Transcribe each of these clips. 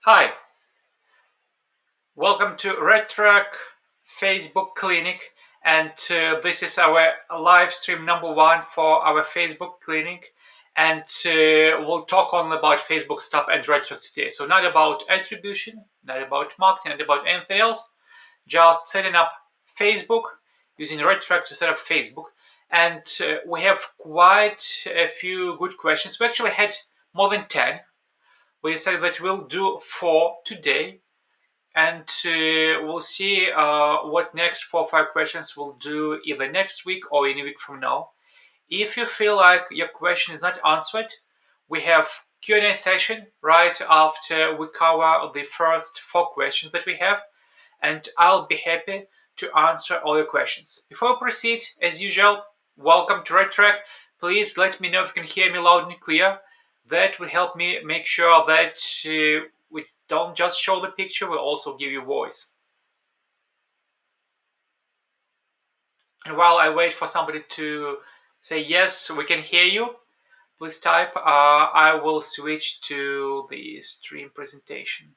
Hi, welcome to RedTrack Facebook Clinic, and this is our live stream number one for our Facebook clinic, and we'll talk only about Facebook stuff and RedTrack today. So not about attribution, not about marketing, not about anything else, just setting up Facebook using RedTrack to set up Facebook. And we have quite a few good questions. We actually had more than 10. We decided that we'll do 4 today, and we'll see what next 4 or 5 questions we'll do either next week or in a week from now. If you feel like your question is not answered, we have Q&A session right after we cover the first 4 questions that we have, and I'll be happy to answer all your questions. Before we proceed, as usual, welcome to RedTrack. Please let me know if you can hear me loud and clear. That will help me make sure that we don't just show the picture, we'll also give you voice. And while I wait for somebody to say yes, we can hear you, please type. I will switch to the stream presentation.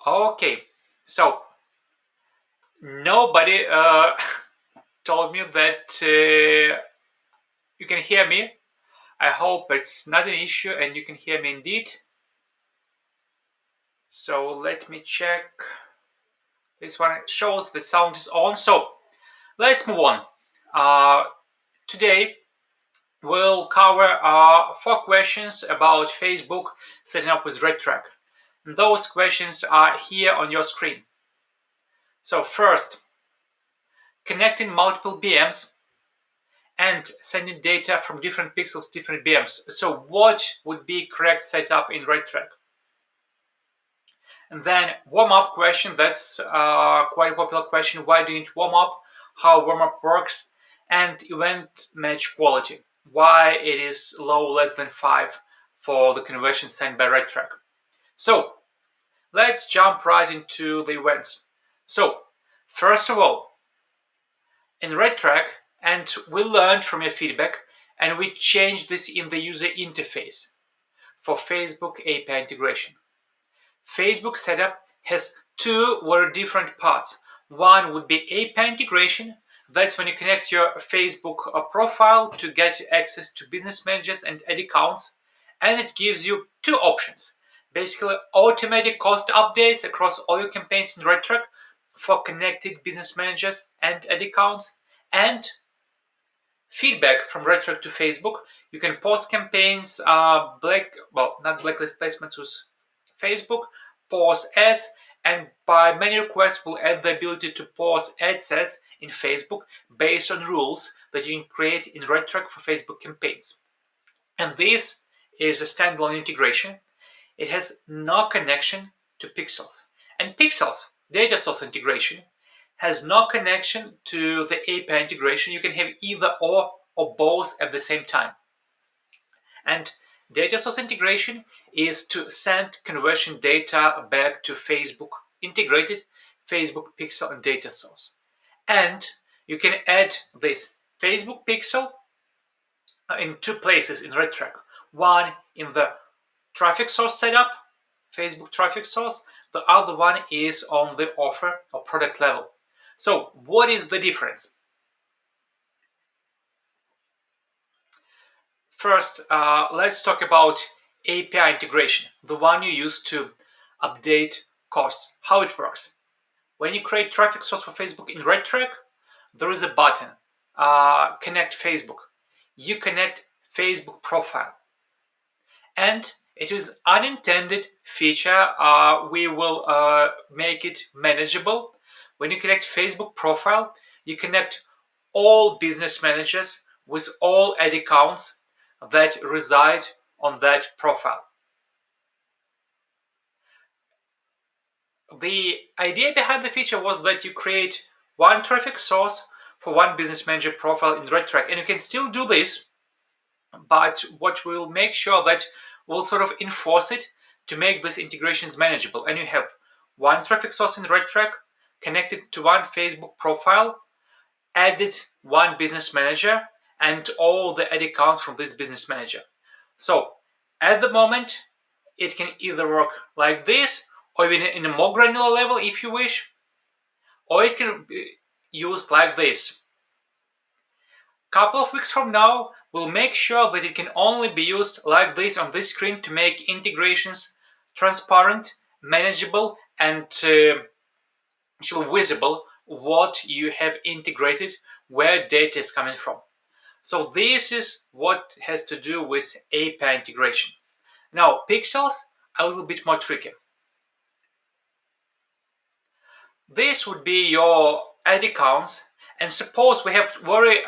Okay, so nobody told me that you can hear me. I hope it's not an issue and you can hear me indeed. So let me check. This one shows the sound is on. So let's move on. Today we'll cover 4 questions about Facebook setting up with RedTrack. And those questions are here on your screen. So first, connecting multiple BMs and sending data from different pixels to different BMs. So what would be correct setup in RedTrack? And then warm-up question, that's quite a popular question. Why do you need warm-up? How warm-up works? And event match quality. Why it is low, less than 5 for the conversion sent by RedTrack. So let's jump right into the events. So first of all, in RedTrack, and we learned from your feedback, and we changed this in the user interface for Facebook API integration. Facebook setup has 2 very different parts. One would be API integration. That's when you connect your Facebook profile to get access to business managers and ad accounts. And it gives you 2 options. Basically, automatic cost updates across all your campaigns in RedTrack for connected business managers and ad accounts, and feedback from RedTrack to Facebook. You can pause campaigns, not blacklist placements with Facebook, pause ads, and by many requests we'll add the ability to pause ad sets in Facebook based on rules that you can create in RedTrack for Facebook campaigns. And this is a standalone integration. It has no connection to Pixels. And Pixels, data source integration, has no connection to the API integration. You can have either or both at the same time. And data source integration is to send conversion data back to Facebook integrated Facebook pixel and data source. And you can add this Facebook pixel in 2 places in RedTrack. One in the traffic source setup, Facebook traffic source. The other one is on the offer or product level. So what is the difference? First, let's talk about API integration, the one you use to update costs, how it works. When you create traffic source for Facebook in RedTrack, there is a button, Connect Facebook. You connect Facebook profile. And it is unintended feature. We will make it manageable. When you connect Facebook profile, you connect all business managers with all ad accounts that reside on that profile. The idea behind the feature was that you create one traffic source for one business manager profile in RedTrack, and you can still do this, but what we'll make sure that we'll sort of enforce it to make these integrations manageable. And you have one traffic source in RedTrack connected to one Facebook profile, added one business manager and all the ad accounts from this business manager. So at the moment, it can either work like this, or even in a more granular level if you wish, or it can be used like this. Couple of weeks from now, we'll make sure that it can only be used like this on this screen to make integrations transparent, manageable, and visible what you have integrated, where data is coming from. So this is what has to do with API integration. Now, pixels are a little bit more tricky. This would be your ad accounts, and suppose we have very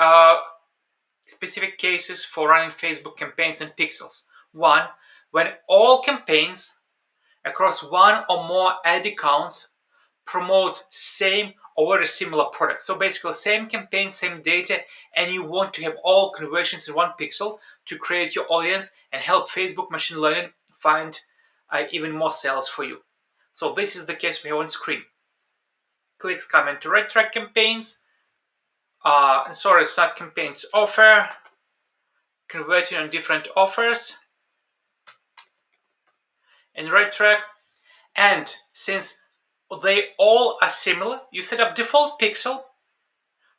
specific cases for running Facebook campaigns in pixels. One, when all campaigns across one or more ad accounts promote same or very similar products. So basically same campaign, same data, and you want to have all conversions in one pixel to create your audience and help Facebook machine learning find even more sales for you. So this is the case we have on screen. Clicks come into RedTrack campaigns. It's not campaigns, offer, converting on different offers in RedTrack. And since they all are similar, you set up default pixel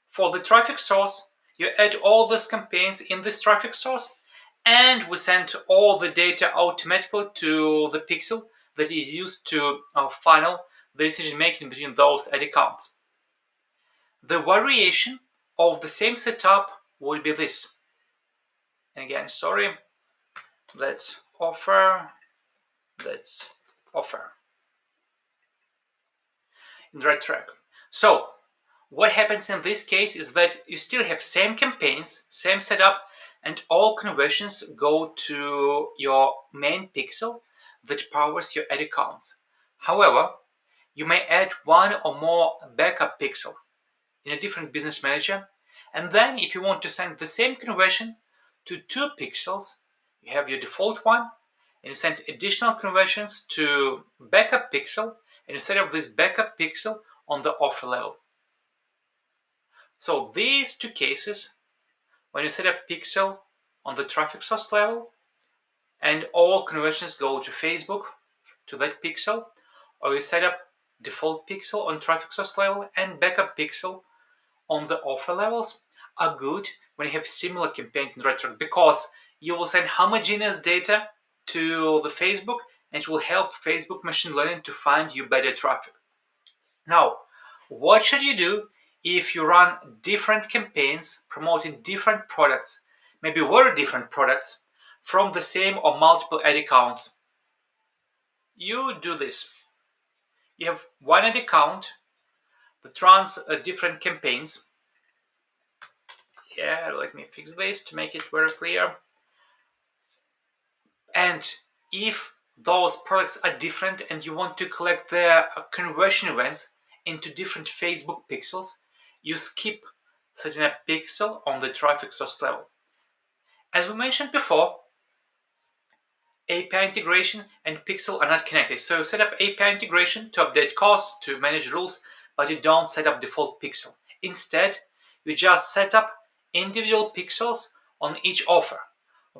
for the traffic source, you add all those campaigns in this traffic source, and we send all the data automatically to the pixel that is used to funnel the decision making between those ad accounts. The variation of the same setup will be this. And again, sorry, that's offer, that's offer in RedTrack. So what happens in this case is that you still have same campaigns, same setup, and all conversions go to your main pixel that powers your ad accounts. However, you may add one or more backup pixel in a different business manager, and then if you want to send the same conversion to two pixels, you have your default one, and you send additional conversions to backup pixel, and you set up this backup pixel on the offer level. So these two cases, when you set up pixel on the traffic source level and all conversions go to Facebook to that pixel, or you set up default pixel on traffic source level and backup pixel on the offer levels, are good when you have similar campaigns in RedTrack, because you will send homogeneous data to the Facebook and it will help Facebook machine learning to find you better traffic. Now, what should you do if you run different campaigns promoting different products, maybe very different products, from the same or multiple ad accounts? You do this. You have one ad account that runs different campaigns. Yeah, let me fix this to make it very clear. And if those products are different and you want to collect their conversion events into different Facebook pixels, you skip setting up pixel on the traffic source level. As we mentioned before, API integration and pixel are not connected. So you set up API integration to update costs, to manage rules, but you don't set up default pixel. Instead, you just set up individual pixels on each offer.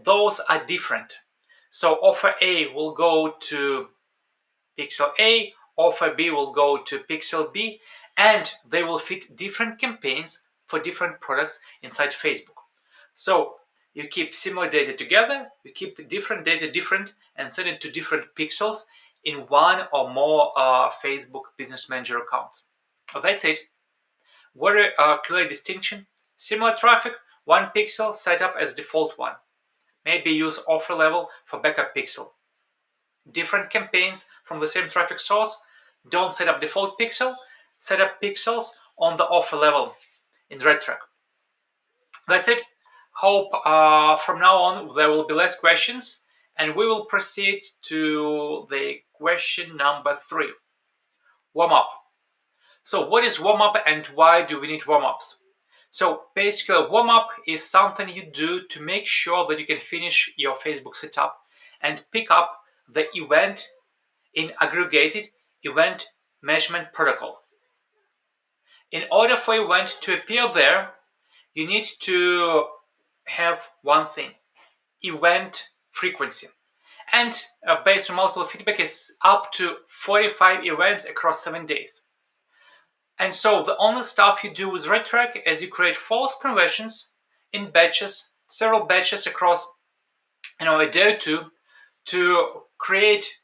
Those are different. So offer A will go to pixel A, offer B will go to pixel B, and they will fit different campaigns for different products inside Facebook. So you keep similar data together, you keep different data different, and send it to different pixels in one or more Facebook Business Manager accounts. That's it. Very clear distinction. Similar traffic, one pixel set up as default one. Maybe use offer level for backup pixel. Different campaigns from the same traffic source, don't set up default pixel, set up pixels on the offer level in RedTrack. That's it. Hope from now on there will be less questions, and we will proceed to the question number 3. Warm-up. So what is warm-up and why do we need warm-ups? So basically, warm-up is something you do to make sure that you can finish your Facebook setup and pick up the event in aggregated event measurement protocol. In order for event to appear there, you need to have one thing: event frequency. And based on multiple feedback, is up to 45 events across 7 days. And so the only stuff you do with RedTrack is you create false conversions in batches, several batches across a day or two, to create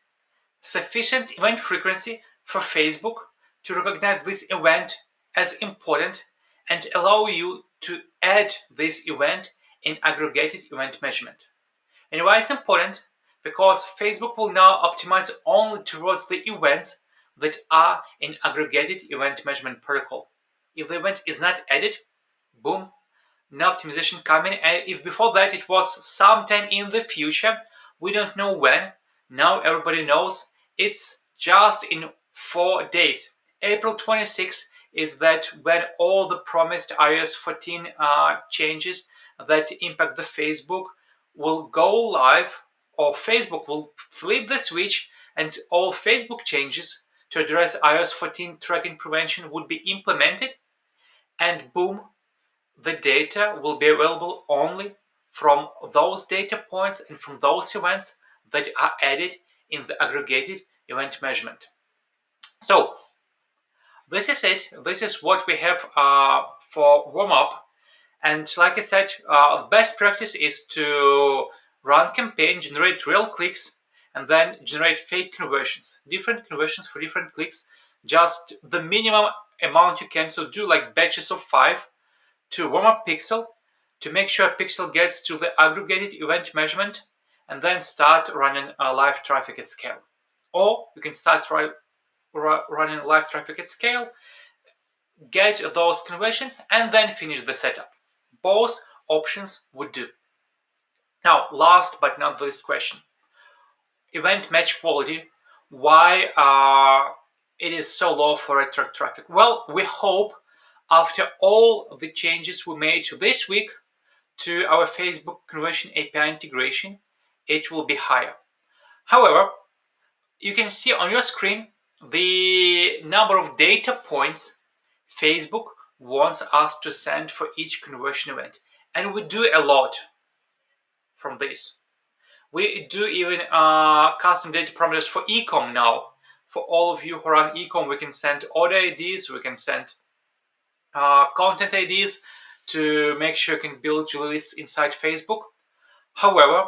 sufficient event frequency for Facebook to recognize this event as important and allow you to add this event in aggregated event measurement. And why it's important? Because Facebook will now optimize only towards the events that are in aggregated event measurement protocol. If the event is not added, boom, no optimization coming. And if before that it was sometime in the future, we don't know when, now everybody knows it's just in 4 days. April 26th is that when all the promised iOS 14 changes that impact the Facebook will go live, or Facebook will flip the switch and all Facebook changes to address iOS 14 tracking prevention would be implemented, and boom, the data will be available only from those data points and from those events that are added in the aggregated event measurement. So this is it. This is what we have for warm-up. And like I said, best practice is to run campaign, generate real clicks, and then generate fake conversions, different conversions for different clicks, just the minimum amount you can. So do like batches of 5 to warm up Pixel, to make sure Pixel gets to the aggregated event measurement, and then start running live traffic at scale. Or you can start running live traffic at scale, get those conversions, and then finish the setup. Both options would do. Now, last but not least question: event match quality. Why it is so low for RedTrack traffic? Well, we hope after all the changes we made this week to our Facebook conversion API integration, it will be higher. However, you can see on your screen the number of data points Facebook wants us to send for each conversion event. And we do a lot from this. We do even custom data parameters for ecom now. For all of you who run ecom, we can send order IDs, we can send content IDs to make sure you can build your lists inside Facebook. However,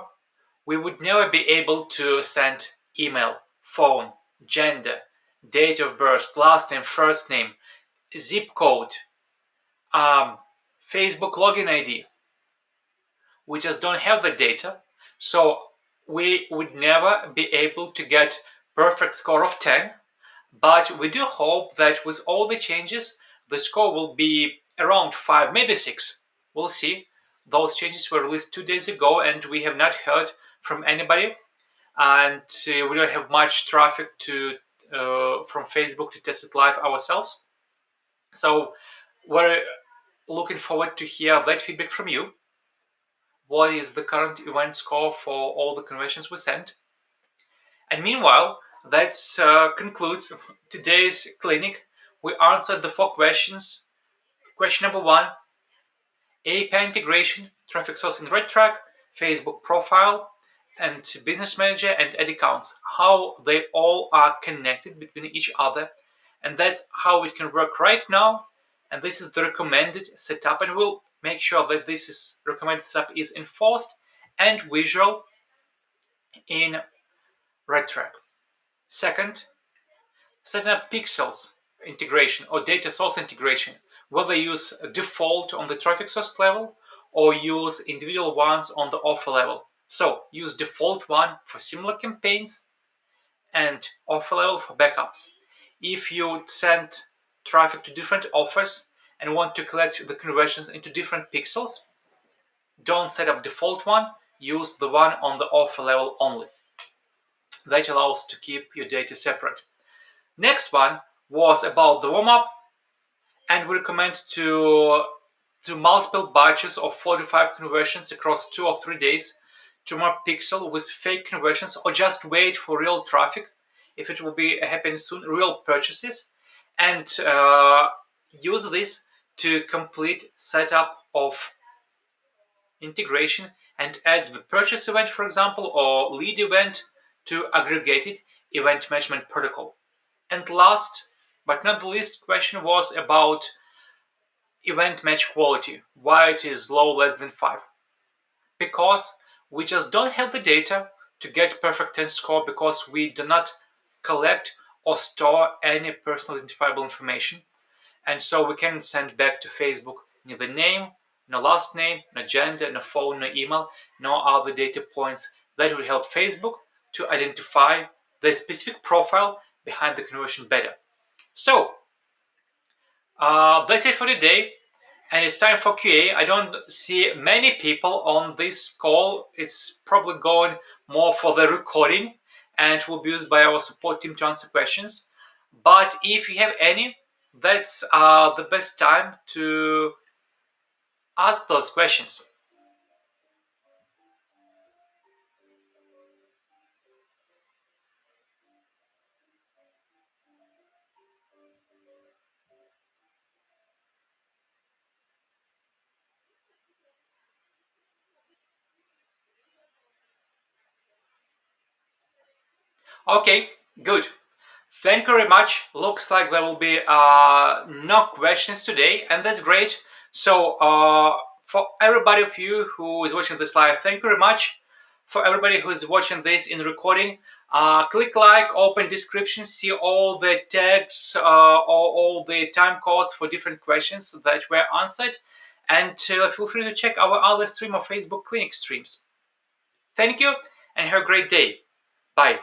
we would never be able to send email, phone, gender, date of birth, last name, first name, zip code, Facebook login ID. We just don't have the data, so we would never be able to get perfect score of 10, but we do hope that with all the changes, the score will be around 5, maybe 6. We'll see. Those changes were released 2 days ago, and we have not heard from anybody, and we don't have much traffic from Facebook to test it live ourselves. So we're looking forward to hear that feedback from you. What is the current event score for all the conversions we sent? And meanwhile, that concludes today's clinic. We answered the 4 questions. Question number 1: API integration, traffic source in RedTrack, Facebook profile, and business manager and ad accounts. How they all are connected between each other. And that's how it can work right now. And this is the recommended setup. And we'll make sure that this is recommended setup is enforced and visual in RedTrack. Second, setting up pixels integration or data source integration, whether use default on the traffic source level or use individual ones on the offer level. So use default one for similar campaigns and offer level for backups. If you send traffic to different offers and want to collect the conversions into different pixels, don't set up default one, use the one on the offer level only. That allows to keep your data separate. Next one was about the warm-up, and we recommend to multiple batches of 4 to 5 conversions across 2 or 3 days to mark pixel with fake conversions, or just wait for real traffic if it will be happening soon, real purchases, and use this to complete setup of integration and add the purchase event, for example, or lead event to aggregated event management protocol. And last but not the least question was about event match quality, why it is low, less than 5. Because we just don't have the data to get perfect 10 score, because we do not collect or store any personal identifiable information. And so we can send back to Facebook neither name, no last name, no gender, no phone, no email, no other data points that will help Facebook to identify the specific profile behind the conversion better. So that's it for today. And it's time for QA. I don't see many people on this call. It's probably going more for the recording and will be used by our support team to answer questions. But if you have any, that's the best time to ask those questions. Okay, good. Thank you very much. Looks like there will be no questions today, and that's great. So, for everybody of you who is watching this live, thank you very much. For everybody who is watching this in recording, click like, open description, see all the tags, or all the time codes for different questions that were answered, and feel free to check our other stream of Facebook Clinic streams. Thank you, and have a great day. Bye.